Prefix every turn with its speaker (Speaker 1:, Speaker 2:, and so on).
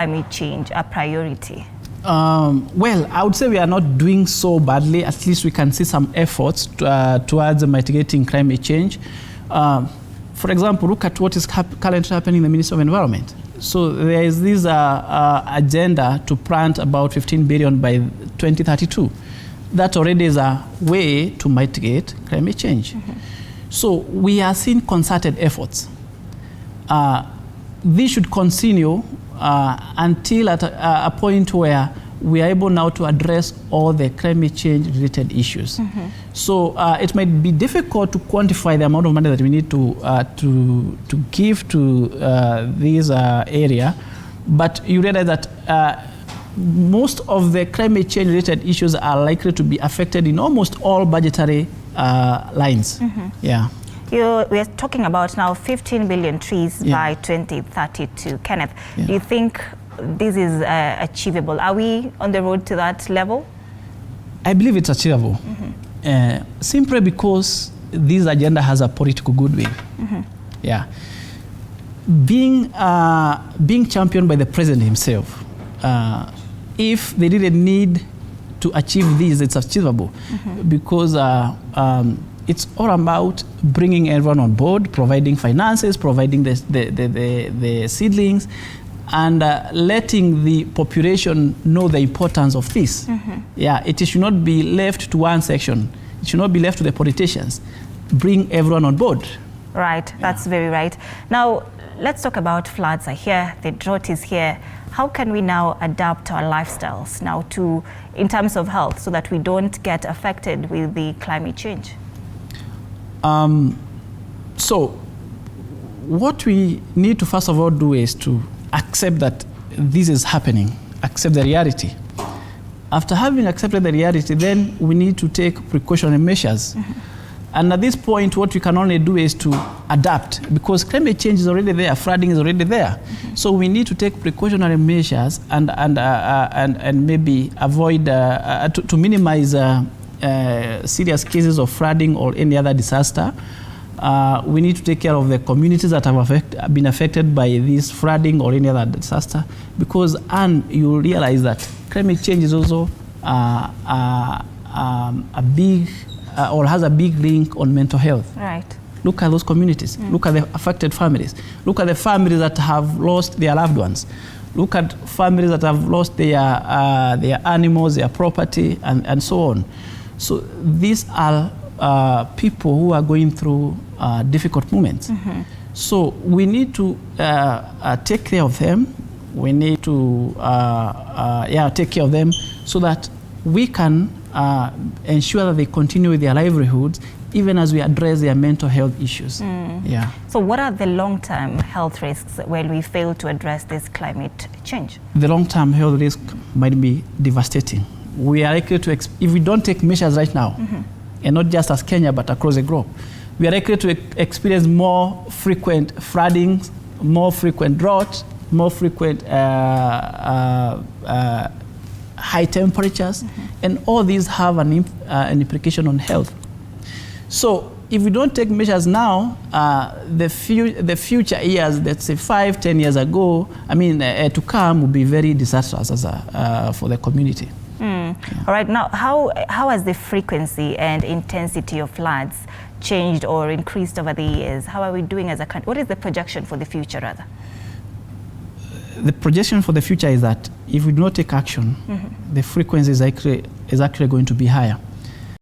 Speaker 1: climate change a priority?
Speaker 2: Well, I would say we are not doing so badly. At least we can see some efforts towards mitigating climate change. For example, look at what is currently happening in the Ministry of Environment. So there is this agenda to plant about 15 billion by 2032. That already is a way to mitigate climate change. So we are seeing concerted efforts. This should continue until at a point where we are able now to address all the climate change related issues. So it might be difficult to quantify the amount of money that we need to give to this area, but you realize that most of the climate change related issues are likely to be affected in almost all budgetary lines. Yeah.
Speaker 1: We're talking about now 15 billion trees by 2032. Kenneth, do you think this is achievable? Are we on the road to that level?
Speaker 2: I believe it's achievable. Simply because this agenda has a political goodwill. Yeah. Being championed by the president himself, if they didn't need to achieve this, it's achievable. Because it's all about bringing everyone on board, providing finances, providing the seedlings, and letting the population know the importance of this. Yeah, it should not be left to one section. It should not be left to the politicians. Bring everyone on board.
Speaker 1: Right, that's very right. Now, let's talk about floods are here, the drought is here. How can we now adapt our lifestyles now in terms of health so that we don't get affected with the climate change?
Speaker 2: So what we need to first of all do is to accept that this is happening, accept the reality. After having accepted the reality, then we need to take precautionary measures. And at this point, what we can only do is to adapt, because climate change is already there, flooding is already there. So we need to take precautionary measures and maybe avoid, to minimize serious cases of flooding or any other disaster. We need to take care of the communities that have been affected by this flooding or any other disaster, because you realize that climate change is also a big or has a big link on mental health.
Speaker 1: Right.
Speaker 2: Look at those communities. Look at the affected families. Look at the families that have lost their loved ones. Look at families that have lost their animals, their property, and so on. So these are people who are going through difficult moments. So we need to take care of them. We need to take care of them so that we can ensure that they continue with their livelihoods even as we address their mental health issues. Yeah. So
Speaker 1: what are the long-term health risks when we fail to address this climate change?
Speaker 2: The long-term health risk might be devastating. We are likely to, if we don't take measures right now, and not just as Kenya, but across the globe, we are likely to experience more frequent floodings, more frequent drought, more frequent high temperatures, and all these have an implication on health. So if we don't take measures now, the future years, let's say 5-10 years ago, to come will be very disastrous for the community.
Speaker 1: Yeah. All right, now how has the frequency and intensity of floods changed or increased over the years? How are we doing as a country? What is the projection for the future, rather?
Speaker 2: The projection for the future is that if we do not take action, the frequency is actually going to be higher.